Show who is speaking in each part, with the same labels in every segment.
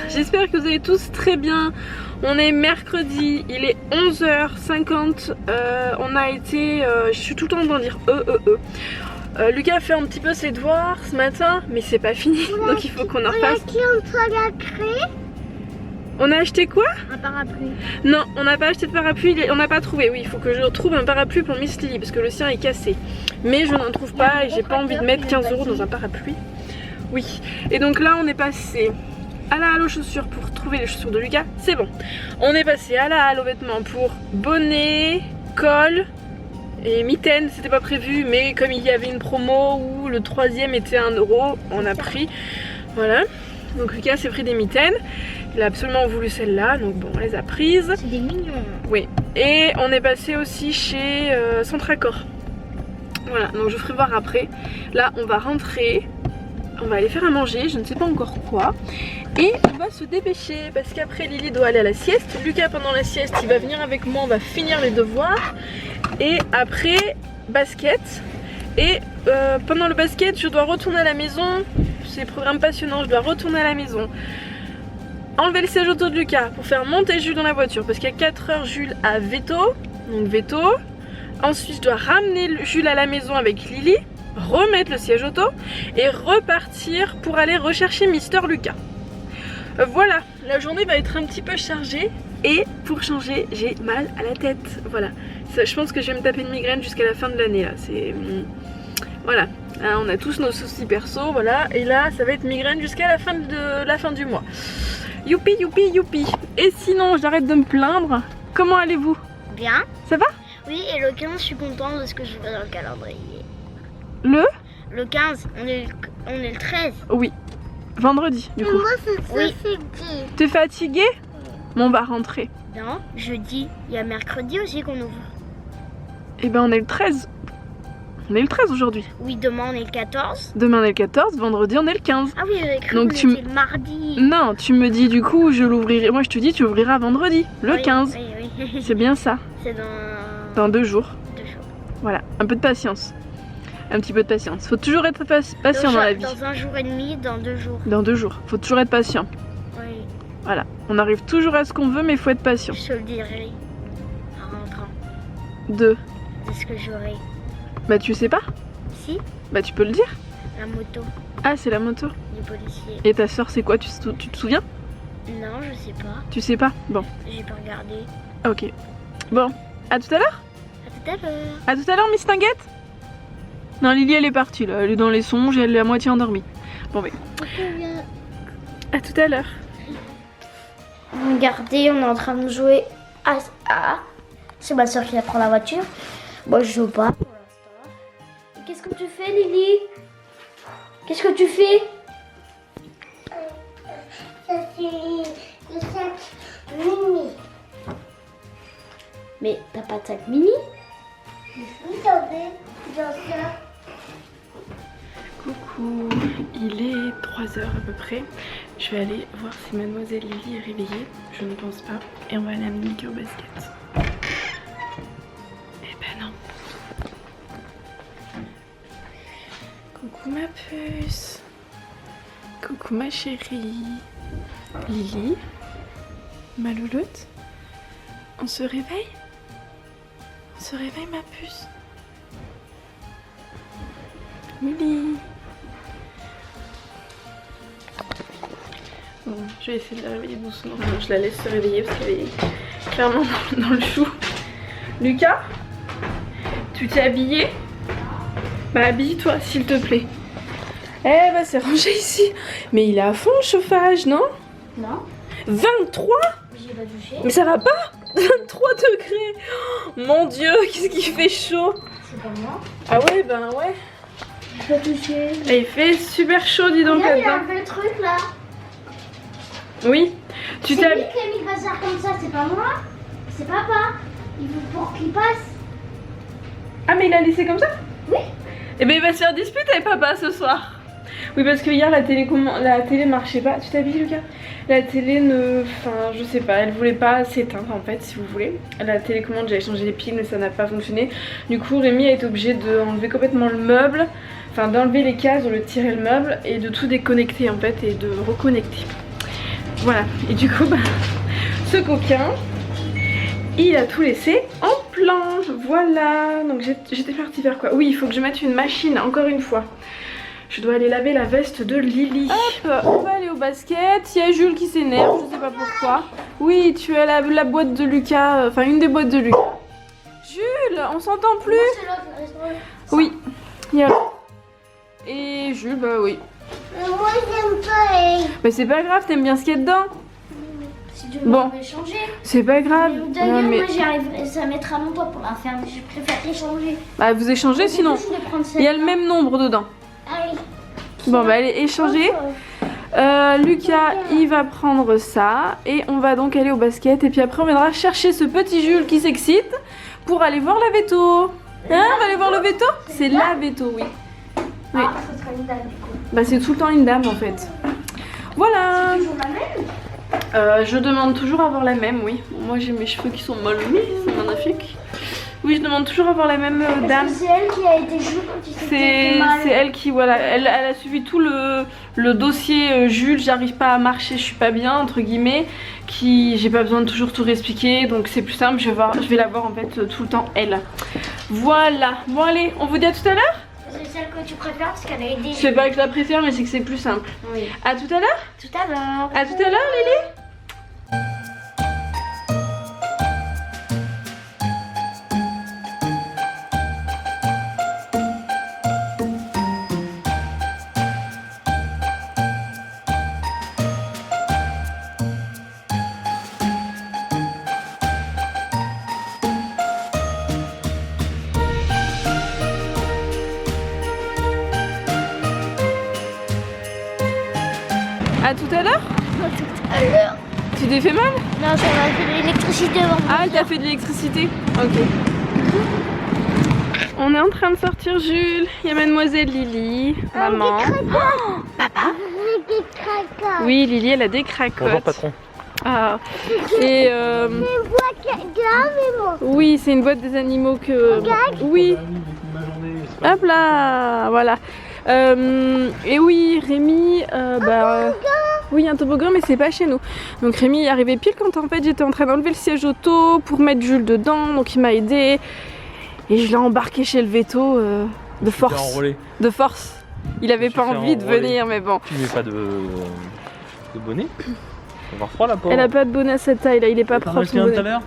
Speaker 1: j'espère que vous allez tous très bien. On est mercredi, il est 11h50. On a été, je suis tout le temps en train de dire Lucas a fait un petit peu ses devoirs ce matin, mais c'est pas fini, donc il faut qu'on en refasse. On a acheté quoi?
Speaker 2: Un parapluie.
Speaker 1: Non, on n'a pas acheté de parapluie, on n'a pas trouvé. Oui, il faut que je retrouve un parapluie pour Miss Lily parce que le sien est cassé. Mais je n'en trouve pas et j'ai pas envie de mettre 15 € dans un parapluie. Oui, et donc là on est passé à la halle aux chaussures pour trouver les chaussures de Lucas, c'est bon. On est passé à la halle aux vêtements pour bonnet, col et mitaines, c'était pas prévu, mais comme il y avait une promo où le troisième était 1 €, on a pris. Voilà, donc Lucas s'est pris des mitaines. Il a absolument voulu celle-là, donc bon, on les a prises.
Speaker 2: C'est des mignons.
Speaker 1: Oui, et on est passé aussi chez Centracor. Voilà, donc je ferai voir après. Là, on va rentrer, on va aller faire à manger, je ne sais pas encore quoi. Et on va se dépêcher parce qu'après Lily doit aller à la sieste. Lucas, pendant la sieste, il va venir avec moi, on va finir les devoirs. Et après, basket. Et pendant le basket, je dois retourner à la maison. C'est un programme passionnant, je dois retourner à la maison. Enlever le siège auto de Lucas pour faire monter Jules dans la voiture parce qu'à 4 h Jules a veto, donc veto. Ensuite je dois ramener Jules à la maison avec Lily, remettre le siège auto et repartir pour aller rechercher Mister Lucas. Voilà, la journée va être un petit peu chargée et pour changer j'ai mal à la tête. Voilà, ça, je pense que je vais me taper une migraine jusqu'à la fin de l'année là. C'est voilà, là, on a tous nos soucis perso, voilà, et là ça va être migraine jusqu'à la fin du mois. Youpi, youpi, youpi. Et sinon, j'arrête de me plaindre. Comment allez-vous?
Speaker 2: Bien.
Speaker 1: Ça va?
Speaker 2: Oui, et le 15, je suis contente de ce que je fais dans le calendrier.
Speaker 1: Le
Speaker 2: 15, on est le 13.
Speaker 1: Oui. Vendredi, du coup.
Speaker 2: Moi, c'est oui. Jeudi.
Speaker 1: T'es fatiguée? Bon, on va rentrer.
Speaker 2: Non, jeudi. Il y a mercredi aussi qu'on ouvre.
Speaker 1: Eh ben, on est le 13. On est le 13 aujourd'hui.
Speaker 2: Oui, demain on est le 14.
Speaker 1: Demain on est le 14, vendredi on est le 15.
Speaker 2: Ah oui, j'avais cru
Speaker 1: donc
Speaker 2: qu'on était le mardi.
Speaker 1: Non, tu me dis du coup, je l'ouvrirai. Moi je te dis, tu ouvriras vendredi, le 15.
Speaker 2: Oui.
Speaker 1: C'est bien ça.
Speaker 2: C'est
Speaker 1: dans 2 jours.
Speaker 2: 2 jours.
Speaker 1: Voilà, un peu de patience. Un petit peu de patience. Faut toujours être patient dans la vie.
Speaker 2: Dans 1 jour et demi, dans 2 jours.
Speaker 1: Dans 2 jours. Faut toujours être patient.
Speaker 2: Oui.
Speaker 1: Voilà, on arrive toujours à ce qu'on veut, mais il faut être patient.
Speaker 2: Je te le dirai en rentrant.
Speaker 1: De
Speaker 2: ce que j'aurai.
Speaker 1: Bah tu sais pas?
Speaker 2: Si.
Speaker 1: Bah tu peux le dire.
Speaker 2: La moto.
Speaker 1: Ah c'est la moto.
Speaker 2: Du policier.
Speaker 1: Et ta soeur c'est quoi? Tu te souviens?
Speaker 2: Non, je sais pas.
Speaker 1: Tu sais pas? Bon.
Speaker 2: J'ai pas regardé.
Speaker 1: Ok. Bon, à tout à l'heure?
Speaker 2: À tout à l'heure.
Speaker 1: À tout à l'heure, Miss Tinguette? Non, Lily elle est partie là, elle est dans les songes et elle est à moitié endormie. Bon mais. À tout à l'heure.
Speaker 2: Regardez, on est en train de jouer à... C'est ma soeur qui va prendre la voiture. Moi je joue pas pour l'instant. Qu'est-ce que tu fais, Lily? Qu'est-ce que tu fais? Le sac mini. Mais t'as pas de sac mini? Oui, j'en ai.
Speaker 1: Coucou, il est 3 h à peu près. Je vais aller voir si mademoiselle Lily est réveillée. Je ne pense pas. Et on va aller à Mini-Cure Basket. Eh ben non. Coucou ma puce. Coucou ma chérie. Lily. Ma louloute. On se réveille? On se réveille ma puce? Lily. Bon, je vais essayer de la réveiller doucement. Non, je la laisse se réveiller parce qu'elle est clairement dans le chou. Lucas, tu t'es habillé? Bah habille-toi s'il te plaît. Eh bah c'est rangé ici. Mais il est à fond le chauffage, non?
Speaker 2: Non.
Speaker 1: 23?
Speaker 2: J'ai pas touché.
Speaker 1: Mais ça va pas? 23 degrés. Oh, mon dieu, qu'est-ce qu'il fait chaud.
Speaker 2: C'est pas moi.
Speaker 1: Ah ouais, ben ouais.
Speaker 2: J'ai pas touché.
Speaker 1: Et il fait super chaud, dis donc.
Speaker 2: Regarde, il a enlevé le truc là.
Speaker 1: Oui. Tu
Speaker 2: C'est
Speaker 1: t'es
Speaker 2: lui qui a mis le bazar comme ça, c'est pas moi. C'est papa. Il veut pour qu'il passe.
Speaker 1: Ah mais il a laissé comme ça?
Speaker 2: Oui.
Speaker 1: Et ben il va se faire disputer papa ce soir. Oui parce que hier la télé marchait pas. Tu t'habilles Lucas? La télé enfin je sais pas, elle voulait pas s'éteindre en fait si vous voulez. La télécommande j'avais changé les piles mais ça n'a pas fonctionné. Du coup Rémi a été obligé d'enlever complètement le meuble. Enfin d'enlever les cases, de le tirer le meuble et de tout déconnecter en fait et de reconnecter. Voilà, et du coup, bah, ce coquin, il a tout laissé en plan. Voilà, donc j'étais partie faire quoi? Oui, il faut que je mette une machine, encore une fois. Je dois aller laver la veste de Lily. Hop, on va aller au basket. Il y a Jules qui s'énerve, je sais pas pourquoi. Oui, tu as la boîte de Lucas, enfin une des boîtes de Lucas. Jules, on s'entend plus? Oui, il y a... Et Jules, bah oui.
Speaker 2: Moi j'aime pas.
Speaker 1: Bah c'est pas grave, t'aimes bien ce qu'il y a dedans.
Speaker 2: Si tu veux
Speaker 1: Bon,
Speaker 2: changer.
Speaker 1: c'est pas grave.
Speaker 2: D'ailleurs,
Speaker 1: Non, mais...
Speaker 2: moi j'y arriverai, ça mettra longtemps pour la faire, mais je préfère échanger.
Speaker 1: Bah vous échangez sinon.
Speaker 2: Je vais prendre
Speaker 1: Il y a le même nombre dedans.
Speaker 2: Allez.
Speaker 1: Bon bah allez, échanger. Lucas, il va prendre ça. Et on va donc aller au basket. Et puis après on viendra chercher ce petit Jules qui s'excite pour aller voir la veto. Hein, on va aller voir le veto? C'est la veto, oui. Oui.
Speaker 2: Ah, ça sera une dame du coup.
Speaker 1: Bah c'est tout le temps une dame en fait. Voilà.
Speaker 2: Toujours la même?
Speaker 1: Je demande toujours à avoir la même, oui. Moi j'ai mes cheveux qui sont molles, oui, c'est magnifique. Oui, je demande toujours à avoir la même dame.
Speaker 2: C'est elle qui a été jouée quand tu t'es fait mal.
Speaker 1: C'est elle qui, voilà, elle a suivi tout le dossier Jules, j'arrive pas à marcher, je suis pas bien, entre guillemets, j'ai pas besoin de toujours tout réexpliquer, donc c'est plus simple, je vais la voir en fait tout le temps, elle. Voilà, bon allez, on vous dit à tout à l'heure?
Speaker 2: C'est celle que tu préfères parce qu'elle a aidé.
Speaker 1: C'est pas que je la préfère, mais c'est que c'est plus simple.
Speaker 2: Oui.
Speaker 1: À tout à l'heure?
Speaker 2: Tout à l'heure.
Speaker 1: À tout à l'heure, Lily? À tout à l'heure?
Speaker 2: Tout à l'heure.
Speaker 1: Tu t'es fait mal?
Speaker 2: Non, ça m'a fait de l'électricité avant.
Speaker 1: Ah, elle t'a fait de l'électricité? Ok. On est en train de sortir Jules. Il y a mademoiselle Lily, maman. Oh, papa? Oui, Lily, elle a des cracottes.
Speaker 3: Bonjour patron.
Speaker 1: Ah. Et oui, c'est une boîte des animaux que... Oui. Hop là, voilà. Et oui, Rémi, oui, un toboggan, mais c'est pas chez nous. Donc Rémi est arrivé pile quand en fait j'étais en train d'enlever le siège auto pour mettre Jules dedans, donc il m'a aidé et je l'ai embarqué chez le veto de force. De force. Il avait pas envie de venir, mais bon.
Speaker 3: Tu mets pas de bonnet? On va avoir froid là, pauvre.
Speaker 1: Elle a pas de bonnet à cette taille là, il est pas propre.
Speaker 3: T'en as acheté un tout à l'heure?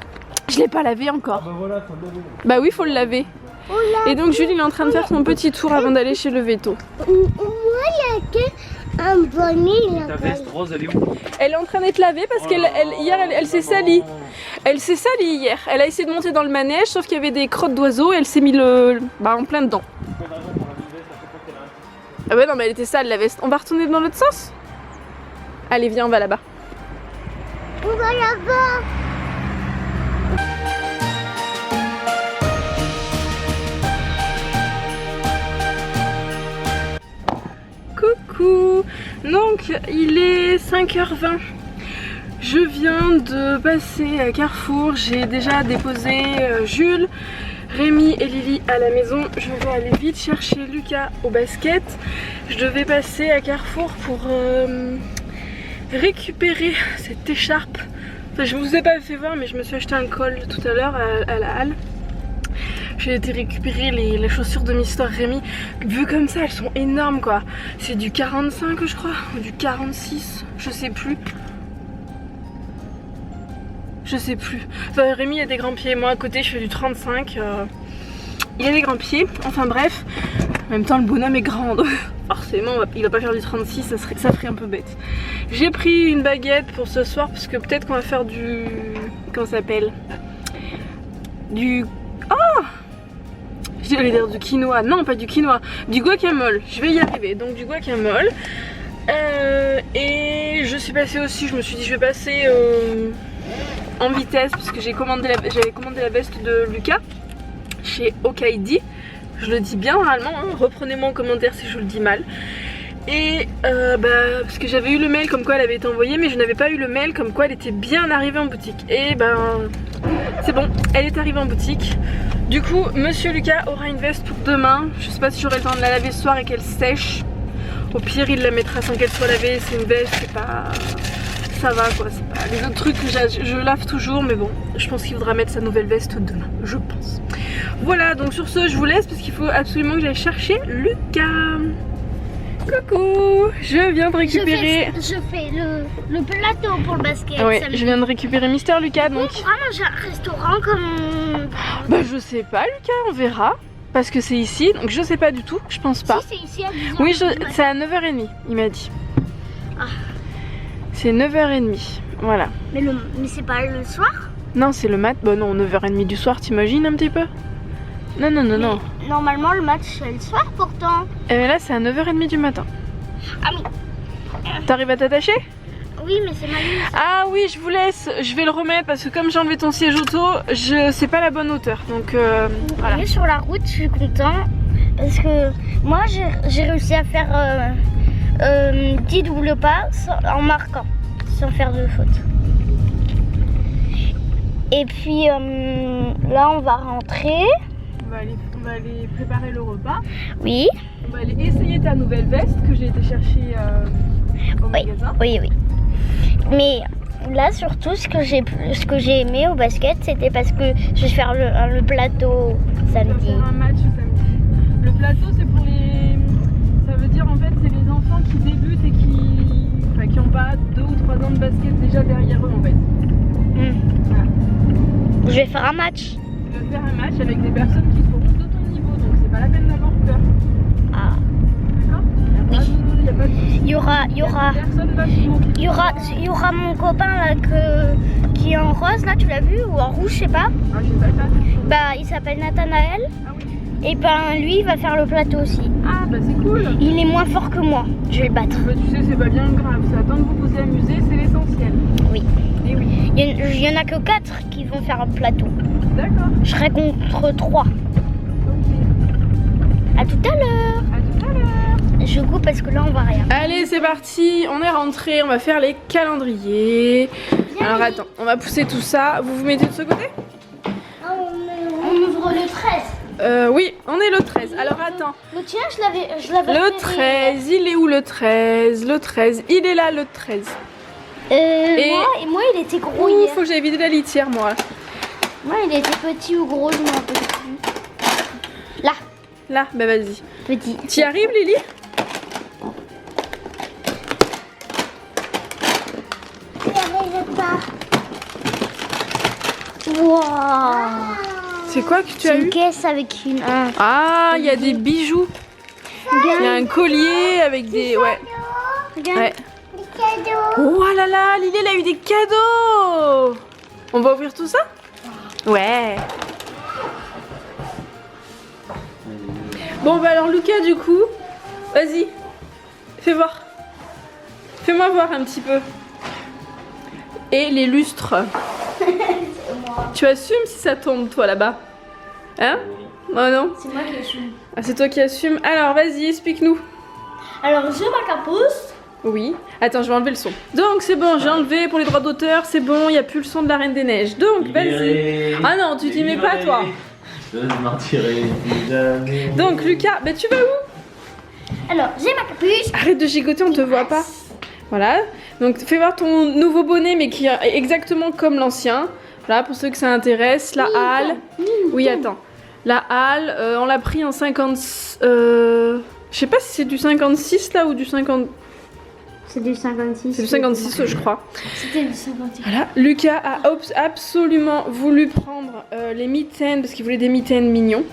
Speaker 1: Je l'ai pas lavé encore.
Speaker 3: Ah bah voilà, faut le laver.
Speaker 1: Bah oui, faut le laver. Et donc Jules il est en train de faire son petit tour avant d'aller chez le veto.
Speaker 2: Moi, il y a un bonnet
Speaker 3: Ta veste rose, elle est où?
Speaker 1: Elle est en train d'être lavée parce qu'elle hier elle s'est salie. Elle s'est salie hier. Elle a essayé de monter dans le manège sauf qu'il y avait des crottes d'oiseaux et elle s'est mis en plein dedans. Ah ouais non mais elle était sale la veste. On va retourner dans l'autre sens? Allez viens, on va là-bas.
Speaker 2: On va là-bas.
Speaker 1: Coucou. Donc il est 5h20. Je viens de passer à Carrefour. J'ai déjà déposé Jules, Rémi et Lily à la maison. Je vais aller vite chercher Lucas au basket. Je devais passer à Carrefour pour récupérer cette écharpe. Enfin, je vous ai pas fait voir mais je me suis acheté un col tout à l'heure à la halle. J'ai été récupérer les chaussures de Mister Rémi. Vues comme ça, elles sont énormes quoi. C'est du 45 je crois, ou du 46, je sais plus. Je sais plus. Enfin, Rémi a des grands pieds, moi à côté je fais du 35. Il a des grands pieds, enfin bref. En même temps le bonhomme est grand. Forcément il va pas faire du 36, ça ferait un peu bête. J'ai pris une baguette pour ce soir parce que peut-être qu'on va faire du... Comment ça s'appelle? Du... Oh! J'allais dire du quinoa, non pas du quinoa, du guacamole, je vais y arriver, donc du guacamole. Et je suis passée aussi, je me suis dit je vais passer en vitesse parce que j'avais commandé la veste de Lucas chez Okaidi. Je le dis bien normalement, hein. Reprenez-moi en commentaire si je le dis mal. Et parce que j'avais eu le mail comme quoi elle avait été envoyée, mais je n'avais pas eu le mail comme quoi elle était bien arrivée en boutique. Et c'est bon, elle est arrivée en boutique. Du coup, monsieur Lucas aura une veste pour demain. Je sais pas si j'aurai le temps de la laver ce soir et qu'elle sèche. Au pire, il la mettra sans qu'elle soit lavée. C'est une veste, ça va quoi. Les autres trucs je lave toujours, mais bon, je pense qu'il faudra mettre sa nouvelle veste demain, je pense. Voilà, donc sur ce, je vous laisse parce qu'il faut absolument que j'aille chercher Lucas. Coucou, je viens de récupérer.
Speaker 2: Je fais le plateau pour le basket.
Speaker 1: Oui, je viens de récupérer Mister Lucas donc.
Speaker 2: On pourra manger à un restaurant comme.
Speaker 1: Bah je sais pas Lucas, on verra. Parce que c'est ici, donc je sais pas du tout, je pense pas.
Speaker 2: Si, c'est ici à 10h.
Speaker 1: Oui, c'est à 9h30, il m'a dit.
Speaker 2: Ah.
Speaker 1: C'est 9h30, voilà.
Speaker 2: Mais c'est pas le soir?
Speaker 1: Non, c'est le mat. Bon non, 9h30 du soir, t'imagines un petit peu? Non, non, non, non.
Speaker 2: Normalement, le match c'est le soir pourtant.
Speaker 1: Et mais là, c'est à 9h30 du matin.
Speaker 2: Ah oui.
Speaker 1: T'arrives à t'attacher?
Speaker 2: Oui, mais c'est ma liste.
Speaker 1: Ah oui, je vous laisse. Je vais le remettre parce que comme j'ai enlevé ton siège auto, c'est pas la bonne hauteur. Donc voilà.
Speaker 2: On est sur la route, je suis content. Parce que moi, j'ai réussi à faire 10 doubles pas en marquant, sans faire de faute. Et puis là, on va rentrer.
Speaker 1: On va aller préparer le repas.
Speaker 2: Oui.
Speaker 1: On va aller essayer ta nouvelle veste que j'ai été chercher au magasin.
Speaker 2: Oui, oui. Mais là, surtout, ce que j'ai aimé au basket, c'était parce que je vais faire le plateau samedi.
Speaker 1: On va faire un match samedi. Le plateau, c'est pour les... Ça veut dire, en fait, c'est les enfants qui débutent et qui n'ont pas 2 ou 3 ans de basket déjà derrière eux, en fait. Voilà.
Speaker 2: Je vais faire un match.
Speaker 1: Tu vas faire un match avec des personnes qui seront de ton niveau, donc c'est pas la peine d'avoir peur.
Speaker 2: Ah.
Speaker 1: D'accord?
Speaker 2: Oui.
Speaker 1: Il n'y a pas de souci.
Speaker 2: Il y aura...
Speaker 1: Personne va se moquer.
Speaker 2: Il y aura mon copain là qui est en rose là, tu l'as vu, ou en rouge, je sais pas.
Speaker 1: Ah, j'ai pas ça.
Speaker 2: Bah, il s'appelle Nathanaël.
Speaker 1: Ah oui.
Speaker 2: Et ben lui, il va faire le plateau aussi.
Speaker 1: Ah bah c'est cool.
Speaker 2: Il est moins fort que moi. Je vais le battre.
Speaker 1: Bah tu sais, c'est pas bien grave. Ça, tant que vous vous amusez, c'est l'essentiel.
Speaker 2: Oui.
Speaker 1: Et oui.
Speaker 2: Il y en a que 4 qui vont faire un plateau.
Speaker 1: D'accord.
Speaker 2: Je serai contre 3.
Speaker 1: Ok.
Speaker 2: À tout à l'heure.
Speaker 1: À tout à l'heure.
Speaker 2: Je coupe parce que là, on va rien.
Speaker 1: Allez, c'est parti. On est rentré. On va faire les calendriers. Alors attends, on va pousser tout ça. Vous vous mettez de ce côté?
Speaker 2: On ouvre le 13.
Speaker 1: Oui, on est le 13. Alors attends.
Speaker 2: Le tien, je l'avais
Speaker 1: Le
Speaker 2: fait.
Speaker 1: 13, il est où le 13? Le 13, il est là le 13.
Speaker 2: Moi, il était gros
Speaker 1: Ouh,
Speaker 2: hier.
Speaker 1: faut que j'aille vider la litière moi.
Speaker 2: Moi, il était petit ou gros, je m'en rappelle plus. Là,
Speaker 1: Là, bah vas-y.
Speaker 2: petit.
Speaker 1: T'y arrives Lily?
Speaker 2: Wow.
Speaker 1: C'est quoi que tu
Speaker 2: C'est
Speaker 1: as
Speaker 2: une
Speaker 1: eu?
Speaker 2: caisse avec une...
Speaker 1: Ah, il y a des bijoux. Il y a un collier avec des... Ouais.
Speaker 2: Regarde.
Speaker 1: Ouais.
Speaker 2: Des cadeaux.
Speaker 1: Oh là là, Lily elle a eu des cadeaux. On va ouvrir tout ça? Ouais. Bon bah alors Lucas du coup, vas-y, fais voir. Fais-moi voir un petit peu. Et les lustres. Tu assumes si ça tombe toi là-bas? Hein? Oh non?
Speaker 2: C'est moi qui assume.
Speaker 1: Ah c'est toi qui assume. Alors vas-y, explique-nous.
Speaker 2: Alors, j'ai ma capuce.
Speaker 1: Oui. Attends, je vais enlever le son. Donc c'est bon, j'ai enlevé pour les droits d'auteur, c'est bon, il n'y a plus le son de la Reine des Neiges. Donc vas-y. Ah non, tu t'y mets pas toi.
Speaker 3: Je ne mentirai plus jamais.
Speaker 1: Donc Lucas, bah tu vas où?
Speaker 2: Alors, j'ai ma capuche.
Speaker 1: Arrête de gigoter, on te voit pas. Voilà. Donc fais voir ton nouveau bonnet mais qui est exactement comme l'ancien. Voilà, pour ceux que ça intéresse. La halle. Oui, attends. La halle, on l'a pris en 50... Je sais pas si c'est du 56 là ou du 50...
Speaker 2: C'est du 56.
Speaker 1: C'est du 56 je crois.
Speaker 2: C'était du 56.
Speaker 1: Voilà, Lucas a absolument voulu prendre les mitaines parce qu'il voulait des mitaines mignons.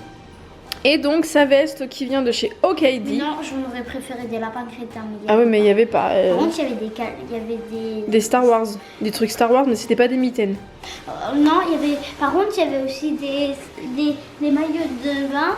Speaker 1: Et donc sa veste qui vient de chez OKD.
Speaker 2: Non, j'en aurais préféré des lapins crétins.
Speaker 1: Ah ouais, mais il n'y avait pas.
Speaker 2: Par contre, il y avait
Speaker 1: des Star Wars, des trucs Star Wars, mais c'était pas des mitaines.
Speaker 2: Non, il y avait. Par contre, il y avait aussi des maillots de bain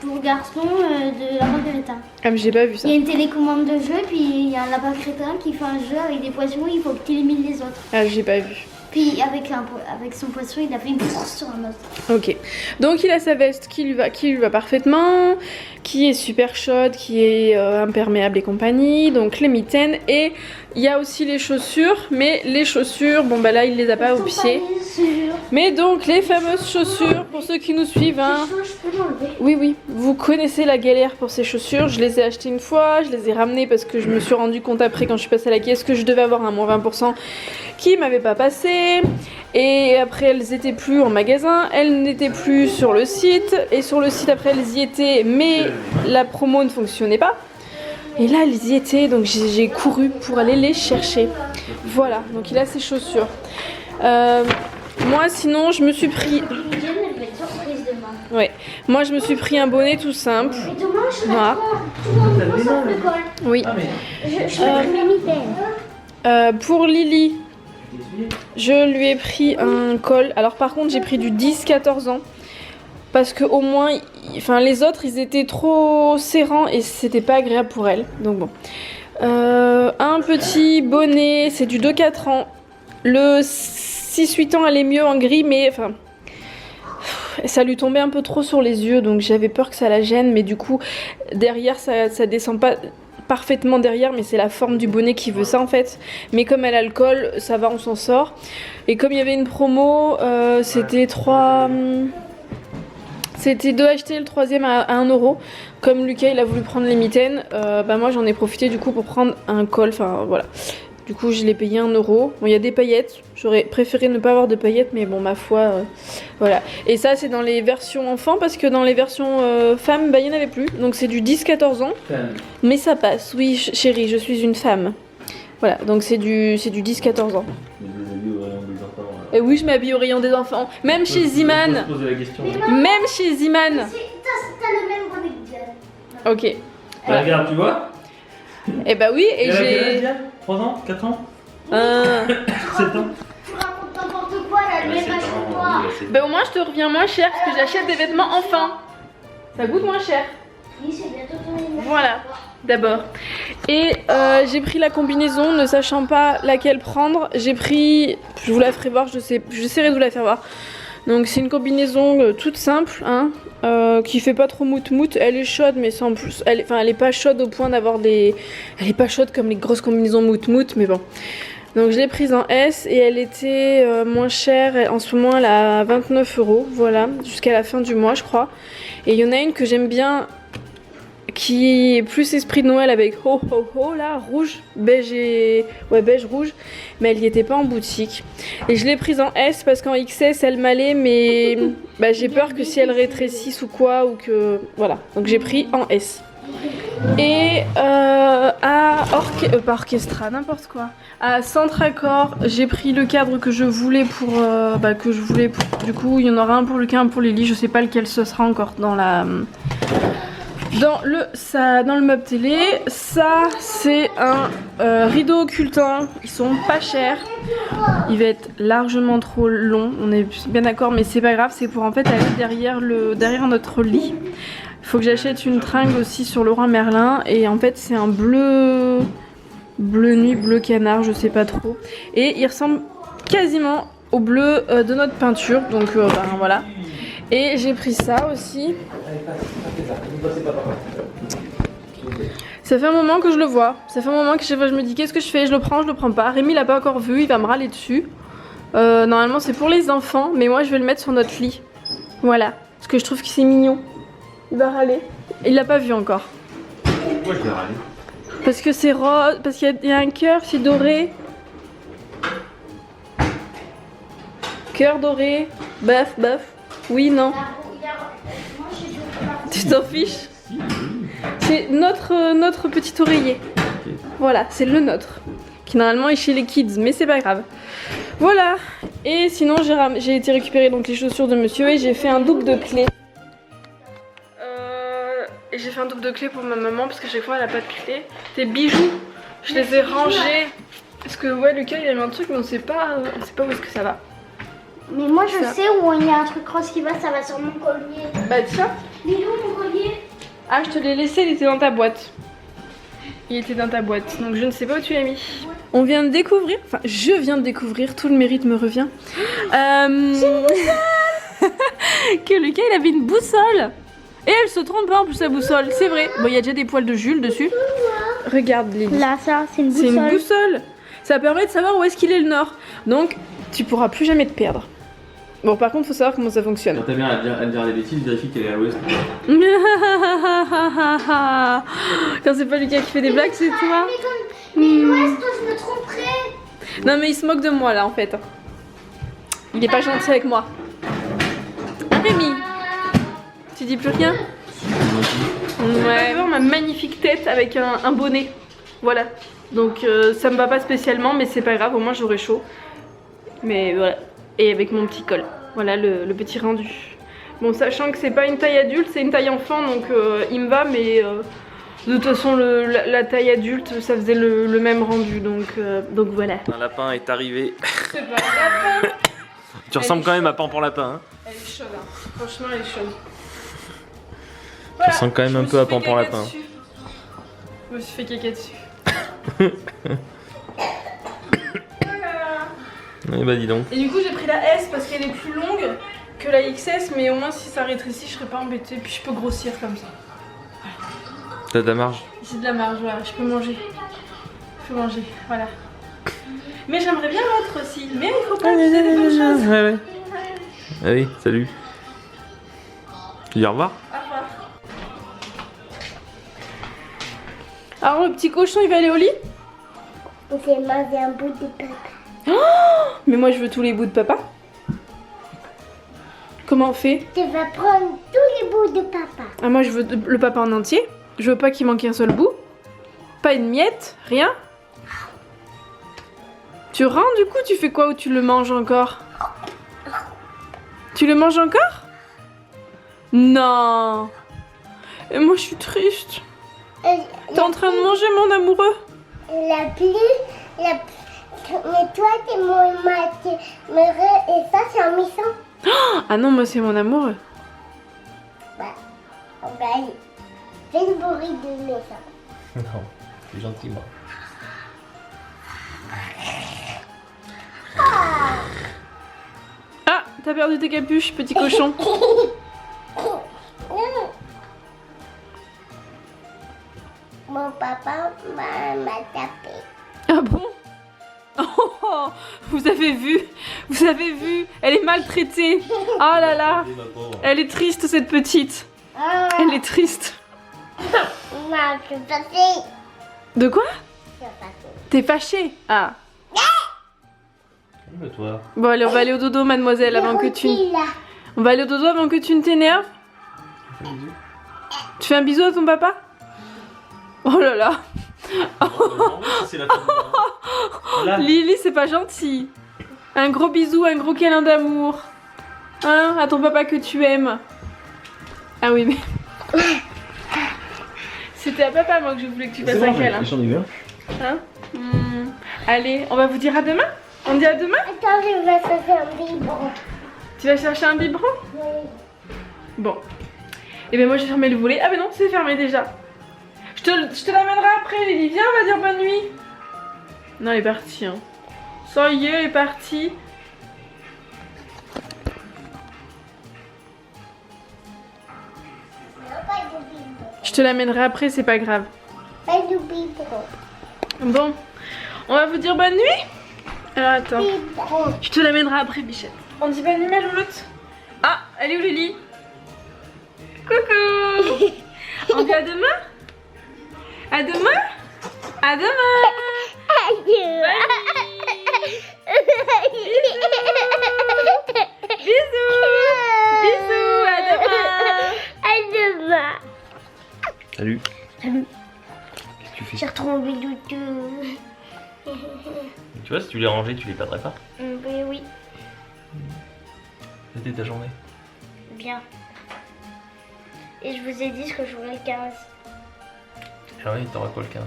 Speaker 2: pour garçons de lapin crétin.
Speaker 1: Ah, mais j'ai pas vu ça.
Speaker 2: Il y a une télécommande de jeu, puis il y a un lapin crétin qui fait un jeu avec des poissons, il faut qu'il élimine les autres.
Speaker 1: Ah, j'ai pas vu.
Speaker 2: Puis avec son poisson, il a fait une course sur un autre.
Speaker 1: Ok. Donc il a sa veste qui lui va parfaitement, qui est super chaude, qui est imperméable et compagnie. Donc les mitaines et il y a aussi les chaussures, mais les chaussures, bon bah là il les a pas aux pieds. Mais donc les fameuses chaussures, pour ceux qui nous suivent, hein.
Speaker 2: Je peux l'enlever.
Speaker 1: Oui, vous connaissez la galère pour ces chaussures. Je les ai achetées une fois, je les ai ramenées parce que je me suis rendu compte après quand je suis passée à la caisse que je devais avoir un moins 20% qui m'avait pas passé. Et après elles étaient plus en magasin, elles n'étaient plus sur le site. Et sur le site après elles y étaient, mais la promo ne fonctionnait pas. Et là elles y étaient, donc j'ai couru pour aller les chercher. Voilà, donc il a ses chaussures. Moi sinon je me suis pris... Ouais, moi je me suis pris un bonnet tout simple.
Speaker 2: Mais demain, je
Speaker 1: Noir.
Speaker 2: le col.
Speaker 1: Oui.
Speaker 2: Je vais mes mitaines.
Speaker 1: Pour Lily, je lui ai pris un col. Alors par contre j'ai pris du 10-14 ans. Parce que au moins, enfin les autres ils étaient trop serrants et c'était pas agréable pour elle. Donc bon. Un petit bonnet, c'est du 2-4 ans. Le 6-8 ans elle est mieux en gris mais enfin... Ça lui tombait un peu trop sur les yeux donc j'avais peur que ça la gêne mais du coup derrière ça descend pas parfaitement derrière mais c'est la forme du bonnet qui veut ça en fait. Mais comme elle a le col ça va, on s'en sort. Et comme il y avait une promo c'était 2 achetés, le troisième à 1 €. Comme Lucas il a voulu prendre les mitaines, moi j'en ai profité du coup pour prendre un col, enfin voilà. Du coup je l'ai payé 1 €. Bon il y a des paillettes, j'aurais préféré ne pas avoir de paillettes mais bon ma foi, voilà. Et ça c'est dans les versions enfants parce que dans les versions femmes il n'y en avait plus. Donc c'est du 10-14 ans. Mais ça passe, oui chérie je suis une femme. Voilà donc c'est du 10-14 ans. Et oui je m'habille au rayon des enfants. Même chez Ziman. Même chez Ziman.
Speaker 2: T'as le même bonnet que Diane.
Speaker 1: Ok.
Speaker 3: Voilà. Regarde tu vois.
Speaker 1: Et bah oui et j'ai...
Speaker 3: 3 ans 4 ans 7 ans.
Speaker 2: Tu racontes n'importe quoi, elle a le même âge que toi.
Speaker 1: Bah au moins je te reviens moins cher parce que j'achète des vêtements enfants. Ça coûte moins cher.
Speaker 2: Oui, c'est bientôt ton anniversaire.
Speaker 1: Voilà, d'abord. Et j'ai pris la combinaison, ne sachant pas laquelle prendre. J'ai pris, je vous la ferai voir, j'essaierai de vous la faire voir. Donc c'est une combinaison toute simple, hein, qui fait pas trop mout-mout. Elle est chaude, mais sans plus. Elle est pas chaude au point d'avoir des... Elle est pas chaude comme les grosses combinaisons mout-mout, mais bon. Donc je l'ai prise en S et elle était moins chère. En ce moment elle a 29 €, voilà, jusqu'à la fin du mois je crois. Et il y en a une que j'aime bien, qui est plus esprit de Noël avec ho ho ho là, rouge, beige et... ouais beige rouge, mais elle y était pas en boutique. Et je l'ai prise en S parce qu'en XS elle m'allait mais j'ai peur que si elle rétrécisse ou quoi ou que... Voilà, donc j'ai pris en S. Et pas Orchestra, n'importe quoi. À Centre Accord, j'ai pris le cadre que je voulais pour... Du coup, il y en aura un pour Lucas, un pour Lily. Je sais pas lequel ce sera encore dans la... Dans le meuble télé. Ça, c'est un rideau occultant. Ils sont pas chers. Il va être largement trop long. On est bien d'accord, mais c'est pas grave. C'est pour en fait aller derrière notre lit. Il faut que j'achète une tringle aussi sur Leroy Merlin. Et en fait, c'est un bleu nuit, bleu canard, je sais pas trop. Et il ressemble quasiment au bleu de notre peinture. Donc voilà. Et j'ai pris ça aussi. Ça fait un moment que je le vois. Ça fait un moment que je me dis qu'est-ce que je fais? Je le prends pas. Rémi l'a pas encore vu, il va me râler dessus. Normalement c'est pour les enfants, mais moi je vais le mettre sur notre lit. Voilà. Parce que je trouve que c'est mignon. Il va râler. Il l'a pas vu encore.
Speaker 3: Pourquoi je vais râler?
Speaker 1: Parce que c'est rose, parce qu'il y a un cœur, c'est doré. Cœur doré. Baf. Oui, non. Tu t'en fiches? C'est notre petit oreiller. Voilà, c'est le nôtre. Qui normalement est chez les kids, mais c'est pas grave. Voilà. Et sinon j'ai été récupérer donc les chaussures de monsieur et j'ai fait un double de clés. Et j'ai fait un double de clés pour ma maman parce qu'à chaque fois elle a pas de clés. Tes bijoux, je les ai rangés. Parce que ouais, Lucas il a mis un truc mais on sait pas où est-ce que ça va.
Speaker 2: Mais moi je sais où il y a un truc rose qui va, ça va sur mon collier.
Speaker 1: Bah tiens.
Speaker 2: Il est où mon collier?
Speaker 1: Ah, je te l'ai laissé, il était dans ta boîte. Il était dans ta boîte, donc je ne sais pas où tu l'as mis. On vient de découvrir, enfin je viens de découvrir, tout le mérite me revient. Que Lucas il avait une boussole. Et elle se trompe pas en plus sa boussole, c'est vrai. Bon, il y a déjà des poils de Jules dessus. Regarde Lily.
Speaker 2: Là ça, c'est une boussole.
Speaker 1: C'est une boussole. Ça permet de savoir où est-ce qu'il est le nord. Donc tu pourras plus jamais te perdre. Bon, par contre, faut savoir comment ça fonctionne.
Speaker 3: Quand ta mère à dire des bêtises, vérifie qu'elle est à l'ouest.
Speaker 1: Quand c'est pas Lucas qui fait des blagues, c'est toi.
Speaker 2: Mais l'ouest, je me tromperais.
Speaker 1: Non, mais il se moque de moi là en fait. Il est pas gentil avec moi. Rémi, tu dis plus rien? Ouais, voir ma magnifique tête avec un bonnet. Voilà. Donc ça me va pas spécialement, mais c'est pas grave, au moins j'aurai chaud. Mais voilà. Et avec mon petit col. Voilà le petit rendu. Bon, sachant que c'est pas une taille adulte, c'est une taille enfant, donc il me va, mais de toute façon la taille adulte, ça faisait le même rendu, donc voilà.
Speaker 3: Un lapin est arrivé.
Speaker 1: C'est pas grave.
Speaker 3: Tu ressembles quand même à Pan pour lapin. Hein.
Speaker 1: Elle est chaude, hein. Franchement elle est chaude.
Speaker 3: Tu ressembles quand même un peu à Pan pour lapin.
Speaker 1: Je me suis fait caca dessus.
Speaker 3: Eh bah dis donc.
Speaker 1: Et du coup j'ai pris la S parce qu'elle est plus longue que la XS, mais au moins si ça rétrécit je serais pas embêtée, puis je peux grossir comme ça.
Speaker 3: T'as de la marge.
Speaker 1: J'ai de la marge, voilà, je peux manger. Je peux manger, voilà. Mais j'aimerais bien l'autre aussi, mais il faut pas abuser des bonnes choses.
Speaker 3: Ouais. Allez, salut. Tu dis au revoir?
Speaker 1: Au revoir. Alors le petit cochon il va aller au lit?
Speaker 2: J'ai mangé un bout de papa.
Speaker 1: Mais moi je veux tous les bouts de papa. Comment on fait?
Speaker 2: Tu vas prendre tous les bouts de papa.
Speaker 1: Ah, moi je veux le papa en entier. Je veux pas qu'il manque un seul bout. Pas une miette, rien. Tu rends du coup, tu fais quoi ou tu le manges encore? Tu le manges encore? Non. Et moi je suis triste. T'es en train de manger mon amoureux?
Speaker 2: La pluie, mais toi t'es mon matin, et ça c'est un méchant.
Speaker 1: Ah non, moi c'est mon amoureux.
Speaker 2: Bah, fais le bruit de méchant.
Speaker 3: Non, c'est gentil moi.
Speaker 1: Ah, t'as perdu tes capuches, petit cochon.
Speaker 2: Mon papa m'a tapé.
Speaker 1: Ah bon? Oh, vous avez vu? Vous avez vu? Elle est maltraitée. Oh là là. Elle est triste cette petite. Elle est triste.
Speaker 2: Non, je suis fâchée.
Speaker 1: De quoi?
Speaker 2: Je suis fâchée.
Speaker 1: T'es fâchée? Ah.
Speaker 3: Calme-toi.
Speaker 1: Bon allez, on va aller au dodo mademoiselle avant que tu...
Speaker 2: Là.
Speaker 1: On va aller au dodo avant que tu ne t'énerves. Tu fais un bisou à ton papa? Oh là là. Lily, c'est pas gentil. Un gros bisou, un gros câlin d'amour. Hein, à ton papa que tu aimes. Ah oui, mais... C'était à papa, moi, que je voulais que tu fasses un câlin. Hein? Allez, on va vous dire à demain? On dit à demain?
Speaker 2: Attends, je vais chercher un biberon.
Speaker 1: Tu vas chercher un biberon?
Speaker 2: Oui.
Speaker 1: Bon. Et bien moi, j'ai fermé le volet. Ah ben non, c'est fermé déjà. Je te l'amènerai après, Lily. Viens, on va dire bonne nuit. Non, elle est partie. Hein. Ça y est, elle est partie. Je te l'amènerai après, c'est pas grave.
Speaker 2: Pas de biberon.
Speaker 1: Bon, on va vous dire bonne nuit. Alors attends,
Speaker 2: Biberon.
Speaker 1: je te l'amènerai après, Bichette. On dit bonne nuit, ma louloute. Ah, elle est où Lily? Coucou. On dit à demain? À demain? À demain.
Speaker 2: Adieu.
Speaker 1: Bisous. Bisous, à demain.
Speaker 2: À demain.
Speaker 3: Salut.
Speaker 2: Salut.
Speaker 3: Qu'est-ce que tu fais?
Speaker 2: J'ai retrouvé doudou.
Speaker 3: Tu vois, si tu les rangeais, tu les perdrais pas.
Speaker 2: Oui,
Speaker 3: C'était ta journée.
Speaker 2: bien. Et je vous ai dit ce que je voulais le 15.
Speaker 3: Ah oui, t'auras quoi le 15?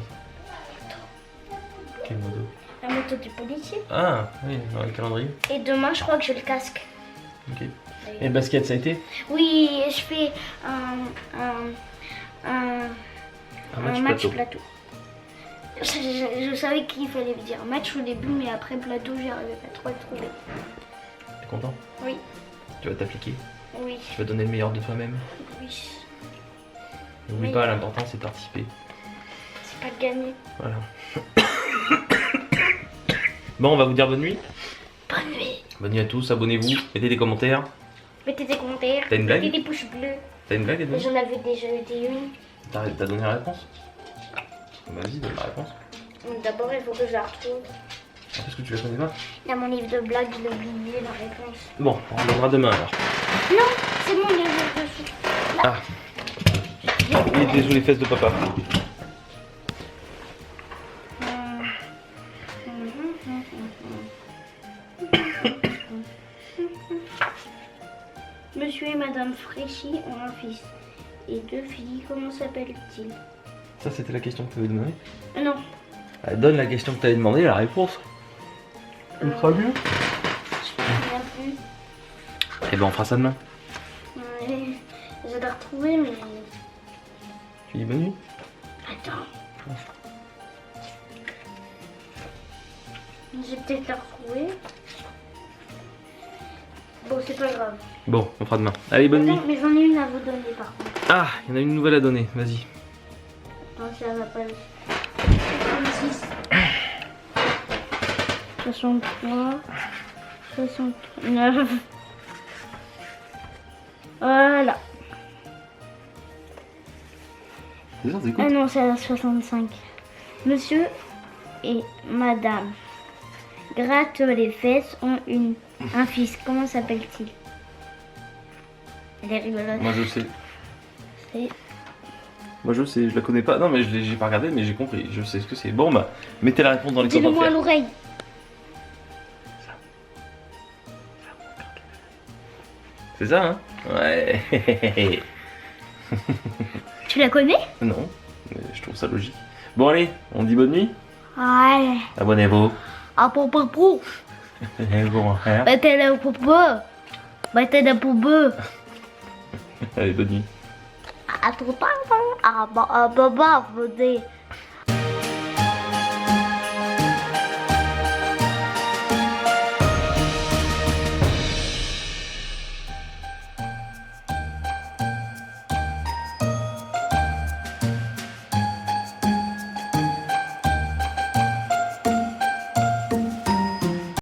Speaker 3: Quel modo?
Speaker 2: La moto du policier.
Speaker 3: Ah, oui, dans le calendrier.
Speaker 2: Et demain, je crois que j'ai le casque.
Speaker 3: Ok. Et basket, ça a été?
Speaker 2: Oui, je fais un match plateau. Je savais qu'il fallait dire match au début, mais après plateau, j'y arrivais pas trop à le trouver.
Speaker 3: T'es content?
Speaker 2: Oui,
Speaker 3: Tu vas t'appliquer?
Speaker 2: oui,
Speaker 3: Tu vas donner le meilleur de toi-même?
Speaker 2: oui.
Speaker 3: N'oublie
Speaker 2: Oui.
Speaker 3: pas, l'important c'est de participer.
Speaker 2: C'est pas de gagner.
Speaker 3: Voilà. Bon, on va vous dire bonne nuit.
Speaker 2: Bonne nuit.
Speaker 3: Bonne nuit à tous, abonnez-vous, mettez des commentaires.
Speaker 2: Mettez des commentaires.
Speaker 3: T'as une blague?
Speaker 2: Mettez des pouces bleus.
Speaker 3: T'as une blague à donner?
Speaker 2: J'en avais déjà dit une.
Speaker 3: T'as donné la réponse? Vas-y, donne la réponse.
Speaker 2: D'abord, il faut que je la retrouve.
Speaker 3: Parce que tu la connais pas?
Speaker 2: Il y a mon livre de blagues, il a oublié la réponse.
Speaker 3: Bon, on reviendra demain alors.
Speaker 2: Non, c'est mon livre dessus.
Speaker 3: Ah. Et désolé les fesses de papa.
Speaker 2: Monsieur et Madame Fréchy ont un fils et 2 filles. Comment s'appellent-ils?
Speaker 3: Ça, c'était la question que tu avais demandé?
Speaker 2: Non.
Speaker 3: Donne la question que tu avais demandé, la réponse. Il fera mieux.
Speaker 2: Je me souviens plus.
Speaker 3: Et ben on fera ça demain.
Speaker 2: Ouais, je dois retrouver, mais.
Speaker 3: Tu dis bonne nuit?
Speaker 2: Attends. J'ai peut-être la retrouver. Bon, c'est pas grave.
Speaker 3: Bon, on fera demain. Allez, bonne nuit.
Speaker 2: Non, mais j'en ai une à vous donner par contre.
Speaker 3: Ah, il y en a une nouvelle à donner, vas-y.
Speaker 2: Non, ça va pas. 66. 63. 69. Voilà.
Speaker 3: C'est ça, c'est
Speaker 2: Ah non, c'est à 65. Monsieur et Madame Gratte les fesses ont un fils. Comment s'appelle-t-il? Elle est rigolote.
Speaker 3: Moi je sais.
Speaker 2: C'est
Speaker 3: Moi je sais, je la connais pas. Non mais j'ai pas regardé mais j'ai compris. Je sais ce que c'est. Bon bah, mettez la réponse dans les
Speaker 2: dis-le-moi à
Speaker 3: commentaires.
Speaker 2: l'oreille.
Speaker 3: C'est ça hein? Ouais.
Speaker 2: Tu la connais?
Speaker 3: Non, mais je trouve ça logique. Bon allez, on dit bonne nuit.
Speaker 2: Ouais.
Speaker 3: Abonnez-vous.
Speaker 2: Ah, pour.
Speaker 3: Bon, hein.
Speaker 2: Mettez la popo. Mettez la popo.
Speaker 3: Allez, bonne nuit.
Speaker 2: À tout le temps. Ah, bah, venez.